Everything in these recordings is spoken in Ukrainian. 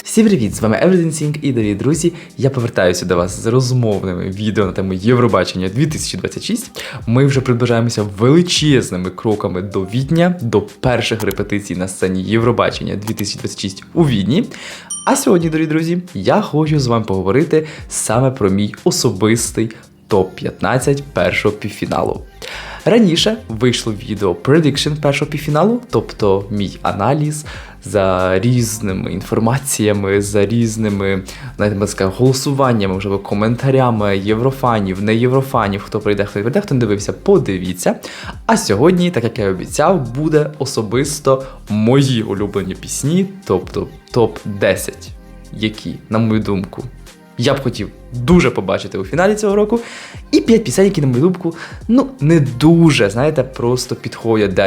Всім привіт! З вами Everything і, дорогі друзі, я повертаюся до вас з розмовними відео на тему Євробачення 2026. Ми вже приближаємося величезними кроками до Відня, до перших репетицій на сцені Євробачення 2026 у Відні. А сьогодні, дорогі друзі, я хочу з вами поговорити саме про мій особистий топ-15 першого півфіналу. Раніше вийшло відео Prediction першого півфіналу, тобто мій аналіз за різними інформаціями, за різними, голосуваннями, можливо, коментарями єврофанів, не єврофанів, хто прийде, хто не дивився, подивіться. А сьогодні, так як я обіцяв, буде особисто мої улюблені пісні, тобто топ-10, які, на мою думку, я б хотів дуже побачити у фіналі цього року. І 5 пісень, які, на мою думку, не дуже, просто підходять до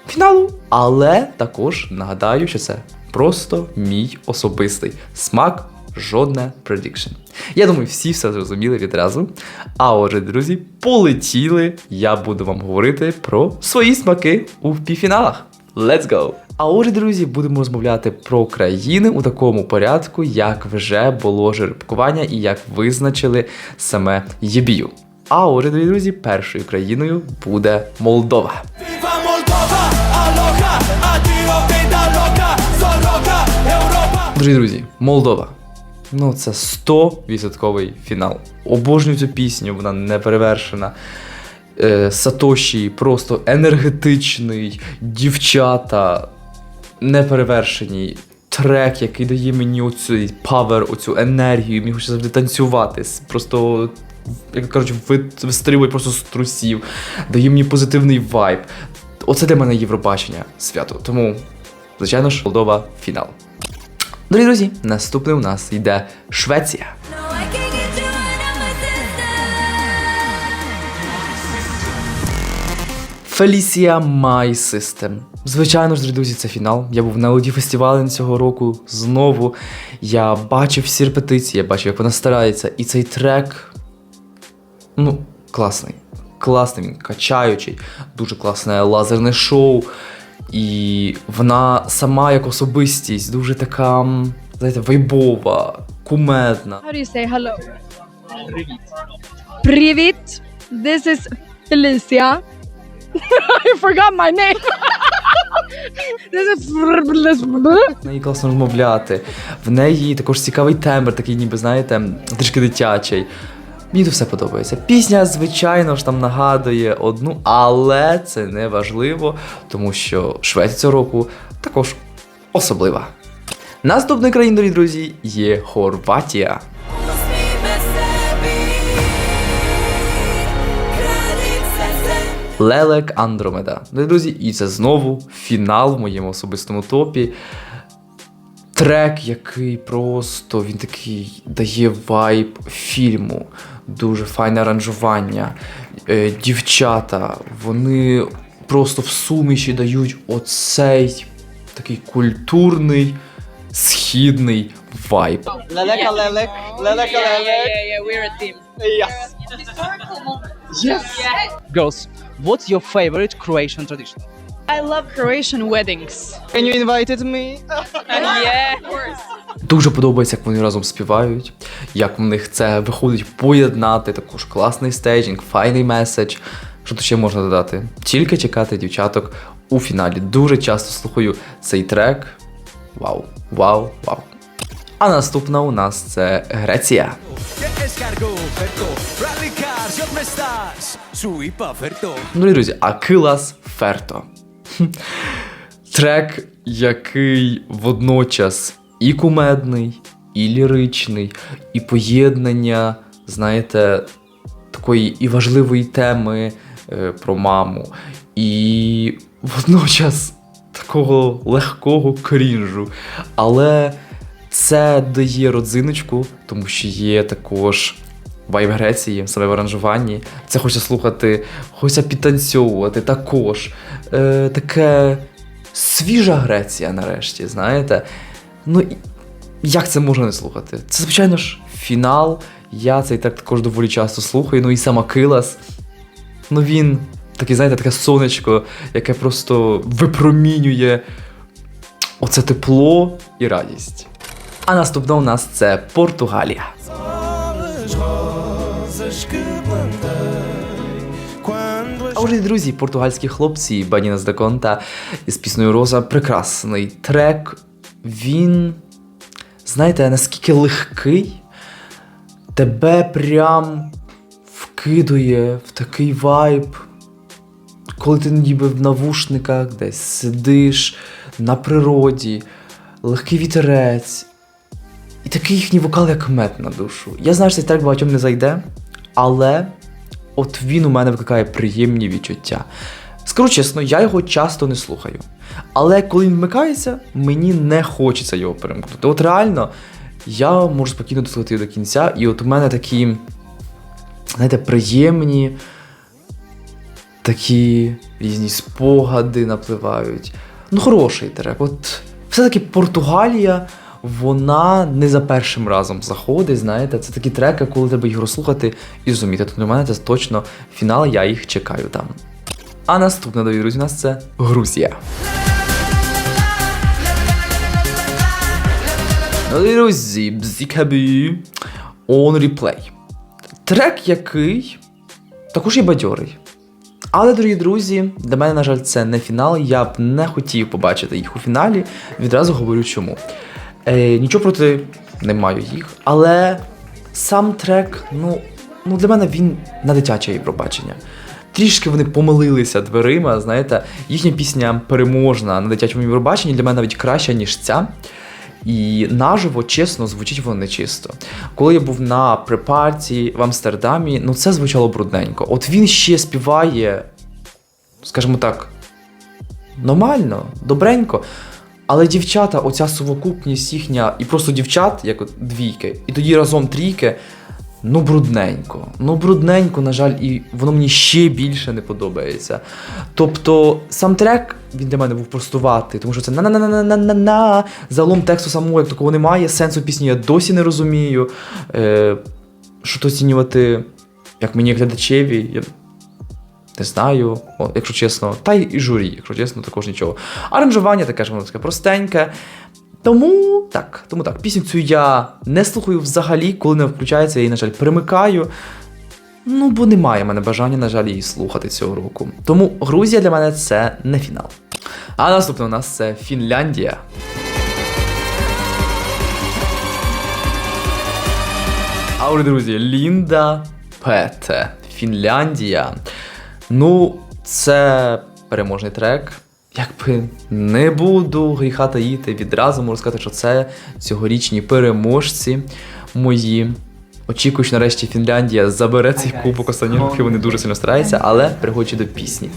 фіналу. Але також нагадаю, що це просто мій особистий смак, жодне prediction. Я думаю, всі все зрозуміли відразу. А отже, друзі, полетіли. Я буду вам говорити про свої смаки у півфіналах. Let's go! А отже, друзі, будемо розмовляти про країни у такому порядку, як вже було жеребкування і як визначили саме ЄБЮ. А отже, друзі, першою країною буде Молдова. Друзі, Молдова. Це 100% фінал. Обожнюю цю пісню, вона неперевершена. Сатоші просто енергетичний, дівчата неперевершені, трек, який дає мені оцю павер, оцю енергію, мені хочеться завжди танцювати, просто, вистрілює просто з трусів, дає мені позитивний вайб. Оце для мене Євробачення свято, тому, звичайно ж, Молдова фінал. Дорогі друзі, наступним у нас йде Швеція. Фелісія My System. Звичайно ж, друзі, це фінал. Я був на Лоді фестивалі цього року знову. Я бачив всі репетиції, я бачив, як вона старається. І цей трек, класний. Класний, він качаючий, дуже класне лазерне шоу. І вона сама як особистість, дуже така, вайбова, кумедна. How do you say hello? Привіт. This is Felicia. I forgot my name. В неї класно розмовляти. В неї також цікавий тембр, такий ніби, трішки дитячий. Мені тут все подобається. Пісня, звичайно ж, там нагадує одну, але це не важливо, тому що Швеція цього року також особлива. Наступною країною, дорогі друзі, є Хорватія. Лелек Андромеда. Друзі, і це знову фінал в моєму особистому топі. Трек, який просто, він такий дає вайб фільму. Дуже файне аранжування. Дівчата, вони просто в суміші дають оцей такий культурний, східний вайб. Лелека, лелек, лелека, лелек. We're a team. Yes. Yes. Girls, what's your favorite Croatian tradition? I love Croatian weddings. Can you invite me? Yeah, of course. Дуже подобається, як вони разом співають, як в них це виходить поєднати, також класний стейджинг, файний меседж. Що тут ще можна додати? Тільки чекати дівчаток у фіналі. Дуже часто слухаю цей трек. Вау, вау, вау. А наступна у нас це Греція. Дорогі друзі, Акилас Ферто. Трек, який водночас і кумедний, і ліричний, і поєднання, такої і важливої теми про маму, і водночас такого легкого крінжу. Але це дає родзиночку, тому що є також вайб Греції, саме в аранжуванні. Це хочеться слухати, хочеться підтанцьовувати також. Таке свіжа Греція нарешті, як це можна не слухати? Це, звичайно ж, фінал. Я цей трек також доволі часто слухаю. І сам Акилас, він такий, таке сонечко, яке просто випромінює оце тепло і радість. А наступна у нас це Португалія. А отже, друзі, португальські хлопці Банінас да Конта із піснею Роза. Прекрасний трек. Він, знаєте, наскільки легкий, тебе прям вкидує в такий вайб, коли ти ніби в навушниках десь сидиш на природі, легкий вітерець. І такий їхній вокал, як мед на душу. Я знаю, що цей трек багатьом не зайде, але от він у мене викликає приємні відчуття. Скажу чесно, я його часто не слухаю. Але коли він вмикається, мені не хочеться його перемкнути. От реально, я можу спокійно дослухати до кінця, і от у мене такі, знаєте, приємні, такі різні спогади напливають. Ну, хороший трек. От все-таки Португалія, вона не за першим разом заходить, знаєте. Це такі треки, коли треба їх розслухати і зрозуміти. Тобто для мене це точно фінал, я їх чекаю там. А наступна, дорогі друзі, у нас це Грузія. Дорогі друзі, Бзікабі on replay. Трек, який також є бадьорий. Але, дорогі друзі, для мене, на жаль, це не фінал. Я б не хотів побачити їх у фіналі. Відразу говорю чому. Нічого проти не маю їх. Але сам трек, ну для мене він на дитяче Євробачення. Трішки вони помилилися дверима, знаєте. Їхня пісня переможна на дитячому Євробаченні для мене навіть краща, ніж ця. І наживо, чесно, звучить воно нечисто. Коли я був на препарті в Амстердамі, ну це звучало брудненько. От він ще співає, скажімо так, нормально, добренько, але дівчата, оця совокупність їхня, і просто дівчат, як от двійки, і тоді разом трійки, ну брудненько, на жаль, і воно мені ще більше не подобається. Тобто, сам трек, він для мене був простуватий, тому що це на-на-на-на-на-на-на, загалом тексту самого як такого немає, сенсу пісні я досі не розумію, що то оцінювати, як мені глядачеві, я не знаю, якщо чесно, та й журі, якщо чесно, також нічого. Аранжування таке ж воно таке простеньке. Тому так, пісню цю я не слухаю взагалі, коли не включається, я її, на жаль, перемикаю. Ну, бо немає в мене бажання, на жаль, її слухати цього року. Тому Грузія для мене це не фінал. А наступне у нас це Фінляндія. А отже, друзі, Лінда Пете. Фінляндія. Ну, це переможний трек. Якби не буду гріха таїти, відразу можу сказати, що це цьогорічні переможці мої. Очікую, що нарешті Фінляндія забере цей кубок, останні роки вони дуже сильно стараються, але переходячи до пісні.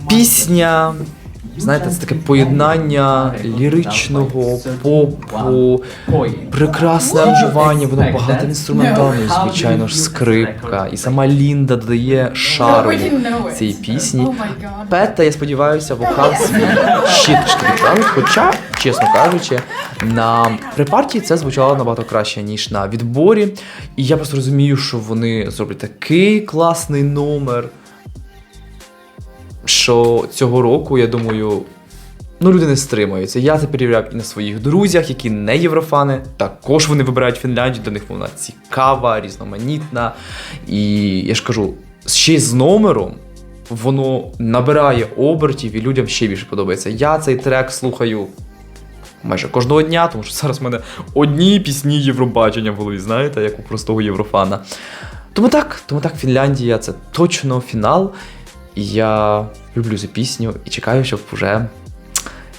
Пісня, знаєте, це таке поєднання ліричного, попу, прекрасне аранжування, воно багато інструментальне, звичайно ж, скрипка. І сама Лінда додає шарму цієї пісні. Пета, я сподіваюся, вокал свій ще трішки відправить, хоча, чесно кажучи, на препарті це звучало набагато краще, ніж на відборі. І я просто розумію, що вони зроблять такий класний номер, що цього року, я думаю, люди не стримаються. Я це перевіряв і на своїх друзях, які не єврофани. Також вони вибирають Фінляндію, для них вона цікава, різноманітна. І я ж кажу, ще з номером воно набирає обертів і людям ще більше подобається. Я цей трек слухаю майже кожного дня, тому що зараз в мене одні пісні Євробачення в голові, знаєте, як у простого єврофана. Тому так, Фінляндія – це точно фінал. І я люблю цю пісню і чекаю, щоб вже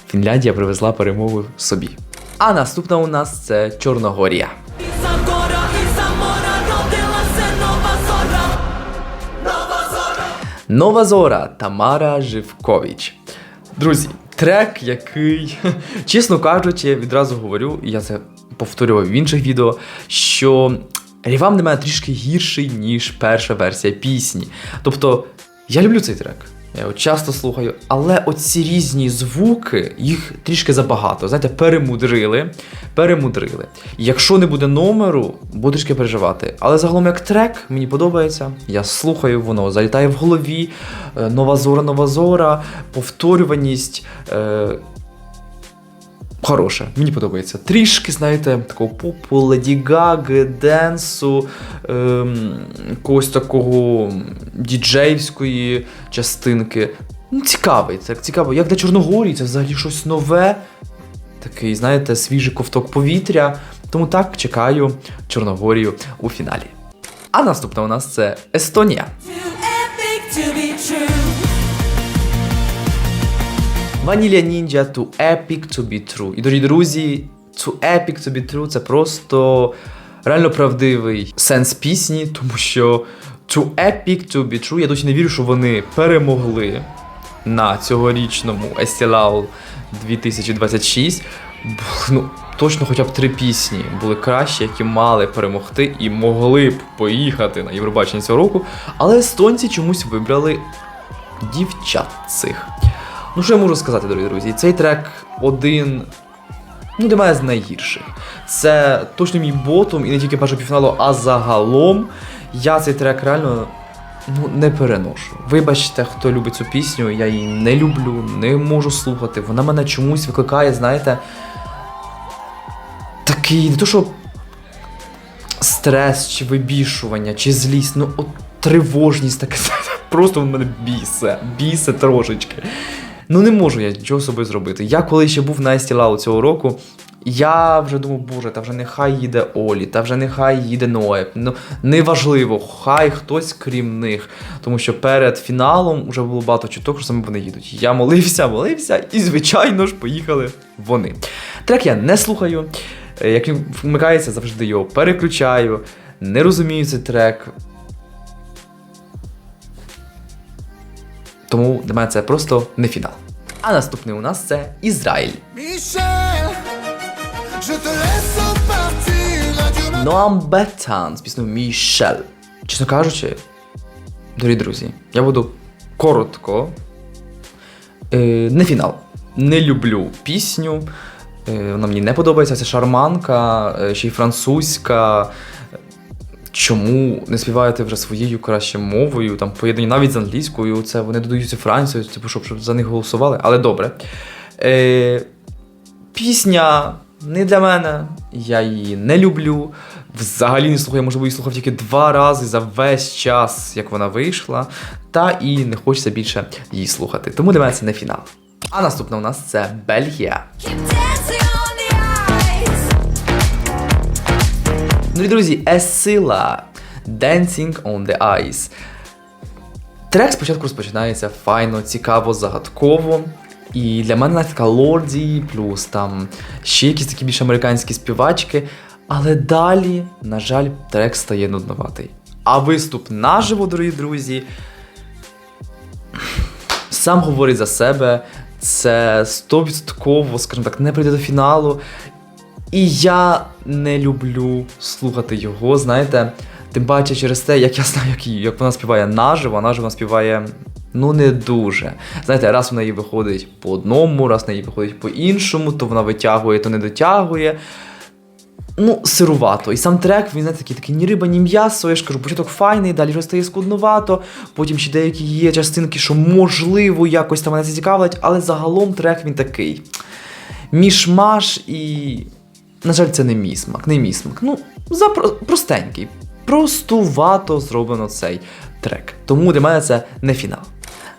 Фінляндія привезла перемогу собі. А наступна у нас це Чорногорія. Нова Зора, Тамара Живкович. Друзі, трек, який, чесно кажучи, відразу говорю, і я це повторював в інших відео, що рівам для мене трішки гірший, ніж перша версія пісні. Тобто, я люблю цей трек, я його часто слухаю, але оці різні звуки, їх трішки забагато. Знаєте, перемудрили. Якщо не буде номеру, буду трішки переживати. Але загалом як трек, мені подобається, я слухаю, воно залітає в голові, Нова Зора, повторюваність. хороше, мені подобається. Трішки, знаєте, такого попу, Леді Гаги, денсу, якогось такого діджейської частинки. Ну, цікавий, це цікаво. Як для Чорногорії, це взагалі щось нове. Такий, знаєте, свіжий ковток повітря. Тому так, чекаю Чорногорію у фіналі. А наступна у нас це Естонія. Vanilla Ninja Too Epic to be True. І, дорогі друзі, Too Epic to be True – це просто реально правдивий сенс пісні, тому що Too Epic to be True, я досі не вірю, що вони перемогли на цьогорічному Естілау 2026. Ну, точно хоча б 3 пісні були кращі, які мали перемогти і могли б поїхати на Євробачення цього року, але естонці чомусь вибрали дівчат цих. Ну, що я можу сказати, дорогі друзі? Цей трек один, ну, для мене з найгірших. Це точно мій ботом, і не тільки першого півфіналу, а загалом я цей трек реально не переношу. Вибачте, хто любить цю пісню, я її не люблю, не можу слухати. Вона мене чомусь викликає, знаєте, такий, не то що стрес, чи вибішування, чи злість, ну от тривожність таке, просто в мене бісе трошечки. Ну не можу я нічого з собою зробити. Я коли ще був на Естілау цього року, я вже думав, боже, та вже нехай їде Олі, та вже нехай їде Ноеб. Ну, неважливо, хай хтось крім них. Тому що перед фіналом вже було багато чуток, що саме вони їдуть. Я молився, і, звичайно ж, поїхали вони. Трек я не слухаю. Як він вмикається, завжди його переключаю. Не розумію цей трек. Тому для мене це просто не фінал. А наступний у нас це Ізраїль. Ноам Беттан з піснею Мішель. Чесно кажучи, дорогі друзі, я буду коротко. Не фінал. Не люблю пісню. Вона мені не подобається. Це шарманка, ще й французька. Чому не співаєте вже своєю краще мовою, там поєднані навіть з англійською, це вони додаються Францією, типу, щоб за них голосували, але добре. Пісня не для мене, я її не люблю, взагалі не слухаю, можливо, її слухав тільки 2 рази за весь час, як вона вийшла, та і не хочеться більше її слухати, тому для мене це не фінал. А наступна у нас це Бельгія. Ну і, друзі, Есила Dancing on the Ice. Трек спочатку розпочинається файно, цікаво, загадково. І для мене навіть така Лорді, плюс там ще якісь такі більш американські співачки. Але далі, на жаль, трек стає нудноватий. А виступ наживо, дорогі друзі, сам говорить за себе. Це 100%, скажімо так, не прийде до фіналу. І я не люблю слухати його, знаєте, тим паче через те, як я знаю, як вона співає наживо, вона співає, ну, не дуже. Знаєте, раз вона її виходить по одному, раз вона її виходить по іншому, то вона витягує, то не дотягує. Ну, сирувато. І сам трек, він, знаєте, такий ні риба, ні м'ясо, я ж кажу, початок файний, далі вже стає складновато, потім ще деякі є частинки, що можливо якось там мене зацікавлять, але загалом трек він такий міш-маш і... На жаль, це не мій смак, Ну, простенький, простувато зроблено цей трек. Тому для мене це не фінал.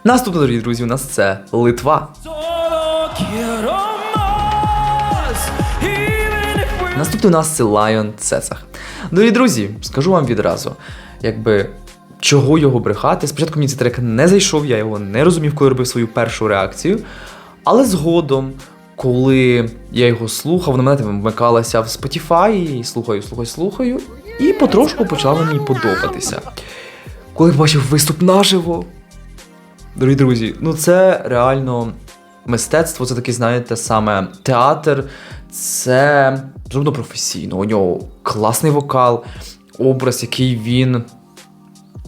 Наступне, дорогі друзі, у нас це Литва. Наступний у нас це Лайон Цецах. Дорогі друзі, скажу вам відразу, чого його брехати. Спочатку мені цей трек не зайшов, я його не розумів, коли робив свою першу реакцію. Але згодом, коли я його слухав, вона мене вмикалася в Spotify, і слухаю, і потрошку почала мені подобатися. Коли побачив виступ наживо, дорогі друзі, ну це реально мистецтво, це такий, знаєте, саме театр, це зроблено професійно, у нього класний вокал, образ, який він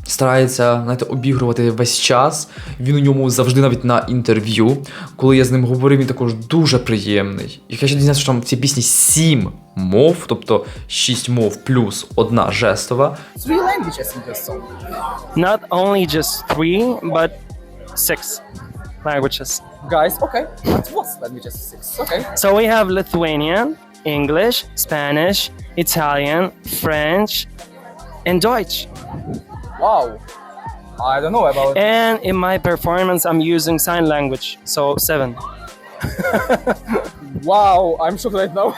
старається, знаєте, обігрувати весь час. Він у ньому завжди навіть на інтерв'ю. Коли я з ним говорив, він також дуже приємний. Як я ще дізнався, що там в цій пісні 7 мов, тобто 6 мов плюс 1 жестова. 3 languages in this song. Not only just 3, but 6 languages. Guys, okay. That was, let me just 6. Okay. So we have Lithuanian, English, Spanish, Italian, French, and Deutsch. Wow. I don't know about And in my performance, I'm using sign language, so 7. Wow, I'm shocked right now.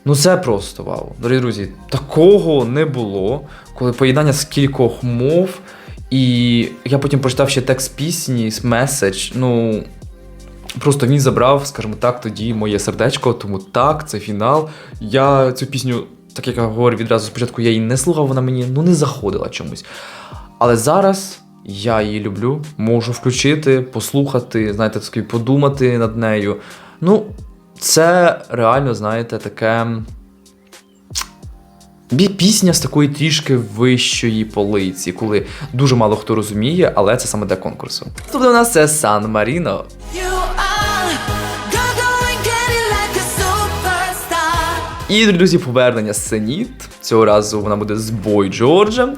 Ну це просто вау. Дорогі друзі, такого не було, коли поєднання з кількох мов, і я потім прочитав ще текст пісні, меседж, ну просто він забрав, скажімо так, тоді моє сердечко, тому так, це фінал. Я цю пісню, так як я говорю відразу спочатку, я її не слухав, вона мені не заходила чомусь. Але зараз я її люблю, можу включити, послухати, знаєте, таки подумати над нею. Ну, це реально, знаєте, таке пісня з такої трішки вищої полиці, коли дуже мало хто розуміє, але це саме для конкурсу. Тобто у нас це Сан Маріно. І, друзі, повернення Сеніт. Цього разу вона буде з Бой Джорджем.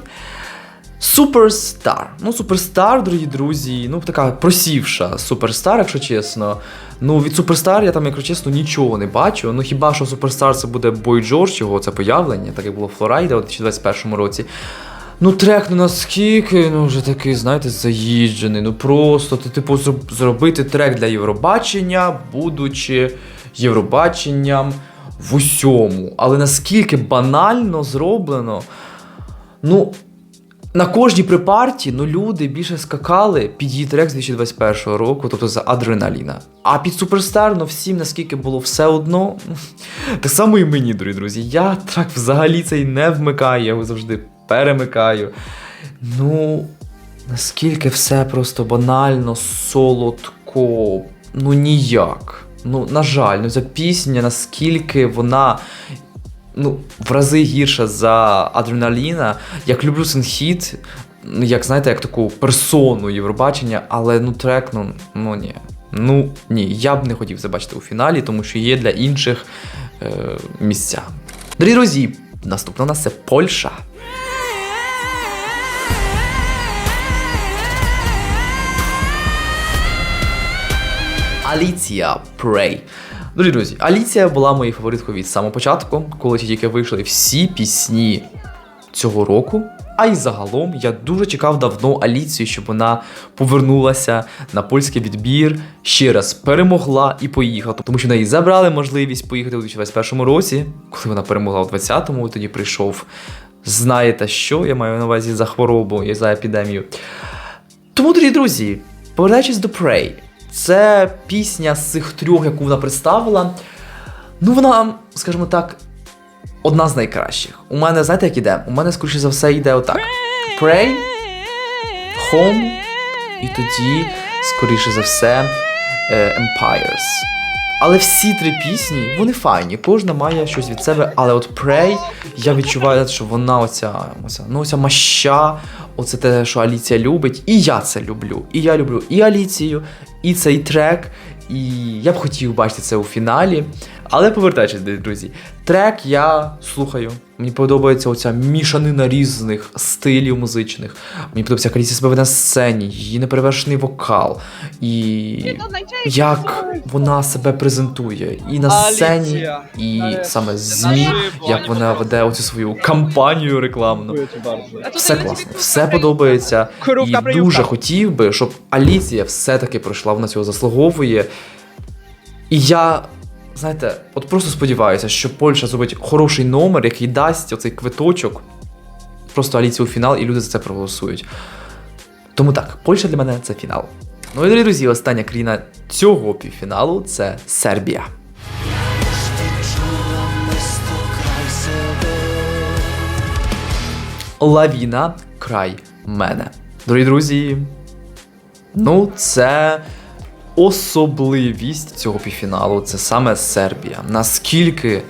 Суперстар. Ну, Суперстар, дорогі друзі, ну, така просівша Суперстар, якщо чесно. Ну, від Суперстар я там, якщо чесно, нічого не бачу. Ну, хіба що Суперстар це буде Бой Джордж, його це появлення, так як було Флорайда у 2021 році. Ну, трек, ну наскільки, ну, вже такий, знаєте, заїжджений. Ну, просто, типу, зробити трек для Євробачення, будучи Євробаченням в усьому. Але наскільки банально зроблено, ну, на кожній припарті, ну, люди більше скакали під її трек з 2021 року, тобто за Адреналіна. А під Суперстар, ну, всім наскільки було все одно. Так само і мені, дорогі друзі. Я трек взагалі цей не вмикаю, я його завжди перемикаю. Ну, наскільки все просто банально, солодко, ну, ніяк. Ну, на жаль, ну, ця пісня, наскільки вона, ну, в рази гірша за Адреналіна. Як люблю Сенхіт, ну, як, знаєте, як таку персону Євробачення, але, ну, трек, ну, ні. Ну, ні, я б не хотів це бачити у фіналі, тому що є для інших місця. Дорогі друзі, наступна у нас це Польща. Аліція Pray. Дорогі друзі, Аліція була моєю фавориткою від самого початку, коли тільки вийшли всі пісні цього року. А й загалом я дуже чекав давно Аліцію, щоб вона повернулася на польський відбір, ще раз перемогла і поїхала. Тому що в неї забрали можливість поїхати у 2021 році, коли вона перемогла у 2020-му, тоді прийшов, знаєте що, я маю на увазі за хворобу і за епідемію. Тому, дорогі друзі, повертаючись до Pray, це пісня з цих трьох, яку вона представила. Ну, вона, скажімо так, одна з найкращих. У мене, знаєте, як іде? У мене, скоріше за все, йде отак. Pray, Home, і тоді, скоріше за все, Empires. Але всі три пісні, вони файні, кожна має щось від себе, але от Pray, я відчуваю, що вона оця маща, оце те, що Аліція любить, і я це люблю. І я люблю і Аліцію, і цей трек, і я б хотів бачити це у фіналі. Але повертаючись, друзі, трек я слухаю. Мені подобається оця мішанина різних стилів музичних. Мені подобається, як Аліція себе веде на сцені, її неперевершений вокал. І як вона себе презентує і на сцені, Аліція. і саме ЗМІ, як вона веде оцю свою кампанію рекламну. Все класно, все подобається. І дуже хотів би, щоб Аліція все-таки пройшла, вона цього заслуговує. І я, знаєте, от просто сподіваюся, що Польща зробить хороший номер, який дасть оцей квиточок просто Аліцію у фінал, і люди за це проголосують. Тому так, Польща для мене це фінал. Ну і, дорогі друзі, остання країна цього півфіналу – це Сербія. Лавіна край мене. Дорогі друзі, ну це особливість цього півфіналу, це саме Сербія. Наскільки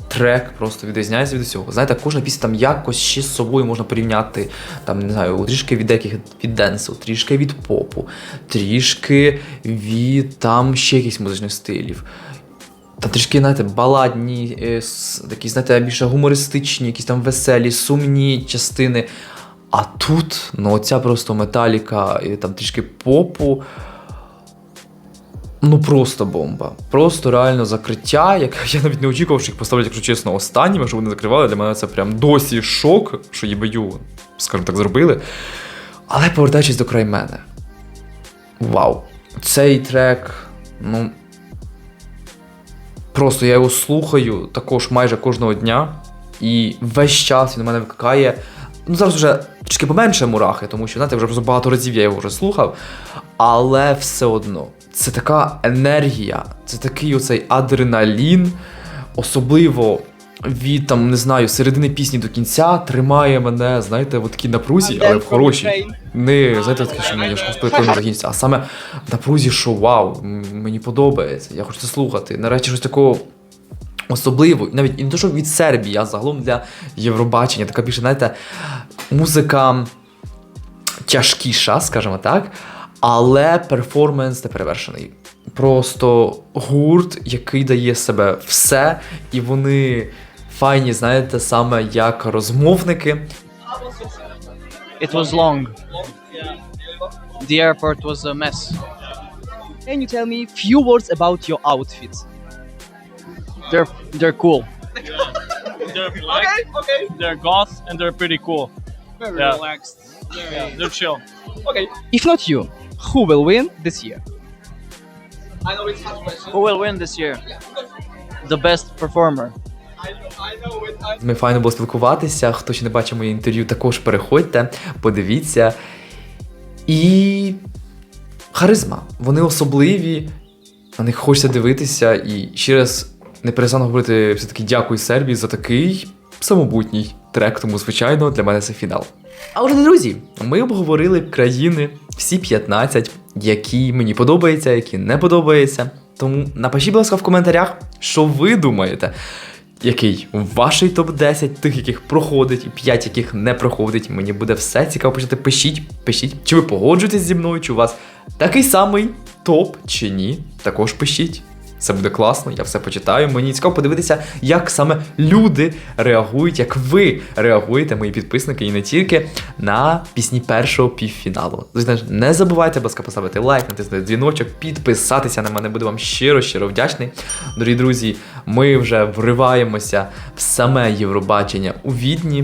трек просто відрізняється від усього. Знаєте, кожна пісня там якось ще з собою можна порівняти, там, не знаю, трішки від денсу, трішки від попу, трішки від там ще якихось музичних стилів. Там трішки, знаєте, баладні, такі, знаєте, більше гумористичні, якісь там веселі, сумні частини. А тут, ну, оця просто металіка, і там трішки попу. Ну просто бомба. Просто реально закриття, як я навіть не очікував, що їх поставлять, якщо чесно, останніми, що вони закривали. Для мене це прям досі шок, що ЄБЮ, скажімо так, зробили. Але повертаючись до край мене. Вау. Цей трек, ну. Просто я його слухаю також майже кожного дня. І весь час він у мене викликає. Ну, зараз вже трішки поменше мурахи, тому що, знаєте, вже просто багато разів я його вже слухав. Але все одно, це така енергія, це такий оцей адреналін, особливо від, там, не знаю, середини пісні до кінця тримає мене, знаєте, в такій напрузі, але в хорошій. Не, знаєте, таке, що мені ж господи, коли не закінчиться, а саме в напрузі, що вау, мені подобається, я хочу це слухати. Нарешті щось такого особливо, навіть і не то, що від Сербії, а загалом для Євробачення, така більше, знаєте, музика тяжкіша, скажімо так, але перформанс неперевершений. Просто гурт, який дає себе все, і вони файні, знаєте, саме як розмовники. It was long. The airport was a mess. Can you tell me few words about your outfits? They're cool. They're black, they're goth, and they're pretty cool. Very relaxed. They're chill. If not you, who will win this year? Who will win this year? The best performer. Ми файно було спілкуватися. Хто ще не бачив моє інтерв'ю, також переходьте, подивіться. І харизма. Вони особливі, на них хочеться дивитися. І ще раз не перестану говорити все-таки дякую Сербії за такий самобутній трек, тому, звичайно, для мене це фінал. А отже, друзі, ми обговорили країни, всі 15, які мені подобаються, які не подобаються. Тому напишіть, будь ласка, в коментарях, що ви думаєте, який ваш топ-10, тих, яких проходить, і 5, яких не проходить. Мені буде все цікаво почати. Пишіть, чи ви погоджуєтесь зі мною, чи у вас такий самий топ, чи ні. Також пишіть. Це буде класно, я все почитаю. Мені цікаво подивитися, як саме люди реагують, як ви реагуєте, мої підписники, і не тільки на пісні першого півфіналу. Звичайно, не забувайте, будь ласка, поставити лайк, натиснути дзвіночок, підписатися на мене, буду вам щиро вдячний. Дорогі друзі, ми вже вриваємося в саме Євробачення у Відні.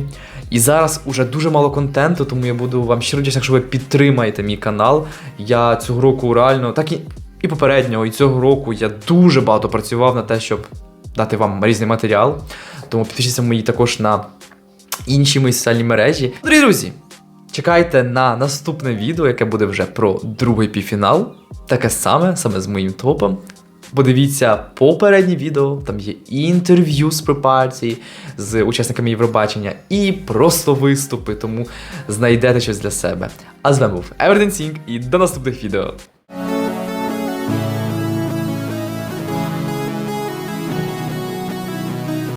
І зараз уже дуже мало контенту, тому я буду вам щиро вдячний, якщо ви підтримаєте мій канал. Я цього року реально, так і попереднього, і цього року я дуже багато працював на те, щоб дати вам різний матеріал. Тому підпишіться мої також на інші мої соціальні мережі. Дорогі друзі, чекайте на наступне відео, яке буде вже про другий півфінал. Таке саме з моїм топом. Подивіться попереднє відео, там є і інтерв'ю з препарації, з учасниками Євробачення, і просто виступи, тому знайдете щось для себе. А з вами був Everything Sing, і до наступних відео.